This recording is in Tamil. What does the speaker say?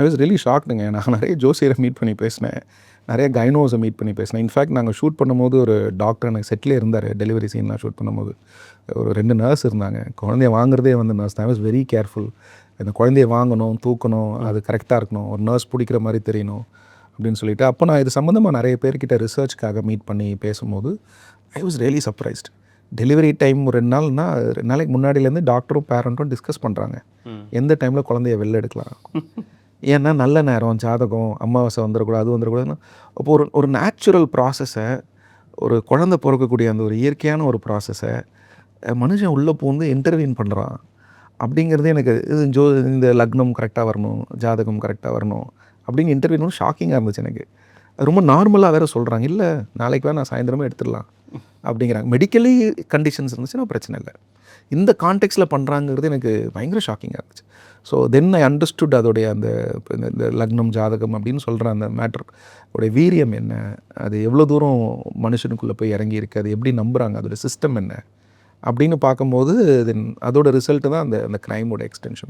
I was really ஷாக்டுங்க. நான் நிறைய ஜோசியரை மீட் பண்ணி பேசினேன். நிறைய கைனோஸை மீட் பண்ணி பேசினேன். இன்ஃபேக்ட் நாங்கள் ஷூட் பண்ணும்போது ஒரு டாக்டர் எனக்கு செட்டிலே இருந்தார். டெலிவரி சீன்லாம் ஷூட் பண்ணும்போது. ஒரு 2 நர்ஸ் இருந்தாங்க. குழந்தைய வாங்குறதே வந்து நர்ஸ் தான். I was very careful. இந்த குழந்தைய வாங்கணும், தூக்கணும், அது கரெக்டாக இருக்கணும். ஒரு நர்ஸ் பிடிக்கிற மாதிரி தெரியணும் அப்படின்னு சொல்லிட்டு. அப்போ நான் இது சம்மந்தமாக நிறைய பேர்கிட்ட ரிசர்ச்க்காக மீட் பண்ணி பேசும்போது I was really surprised. Delivery time ஒரு 2 நாள்னா 2 நாளைக்கு முன்னாடியிலேருந்து டாக்டரும் பேரண்ட்டும் டிஸ்கஸ் பண்ணுறாங்க. எந்த டைமில் குழந்தைய வெளில எடுக்கலாம். ஏன்னா நல்ல நேரம், ஜாதகம், அமாவாசை வந்துடக்கூடாது, அது வந்துடக்கூடாதுன்னா அப்போ ஒரு ஒரு நேச்சுரல் ப்ராசஸை, ஒரு குழந்தை பிறக்கக்கூடிய அந்த ஒரு இயற்கையான ஒரு ப்ராசஸை மனுஷன் உள்ளே பூந்து இன்டர்வியூன் பண்ணுறான் அப்படிங்கிறது எனக்கு இது இந்த லக்னம் கரெக்டாக வரணும், ஜாதகம் கரெக்டாக வரணும் அப்படின்னு இன்டர்வியூ ஷாக்கிங்காக இருந்துச்சு எனக்கு. அது ரொம்ப நார்மலாக வேறு சொல்கிறாங்க. இல்லை நாளைக்கு நான் சாயந்தரமே எடுத்துடலாம் அப்படிங்கிறாங்க. மெடிக்கலி கண்டிஷன்ஸ் இருந்துச்சுன்னா பிரச்சனை இல்லை. இந்த கான்டெக்ஸ்டில் பண்ணுறாங்கிறது எனக்கு பயங்கர ஷாக்கிங்காக இருந்துச்சு. ஸோ தென் ஐ அண்டர்ஸ்டுட் அதோடைய அந்த இந்த லக்னம் ஜாதகம் அப்படின்னு சொல்கிற அந்த மேட்டர் உடைய வீரியம் என்ன, அது எவ்வளோ தூரம் மனுஷனுக்குள்ளே போய் இறங்கி இருக்குது, அது எப்படி நம்புகிறாங்க, அதோடய சிஸ்டம் என்ன அப்படின்னு பார்க்கும்போது தென் அதோட ரிசல்ட்டு தான் அந்த க்ரைமோட எக்ஸ்டென்ஷன்.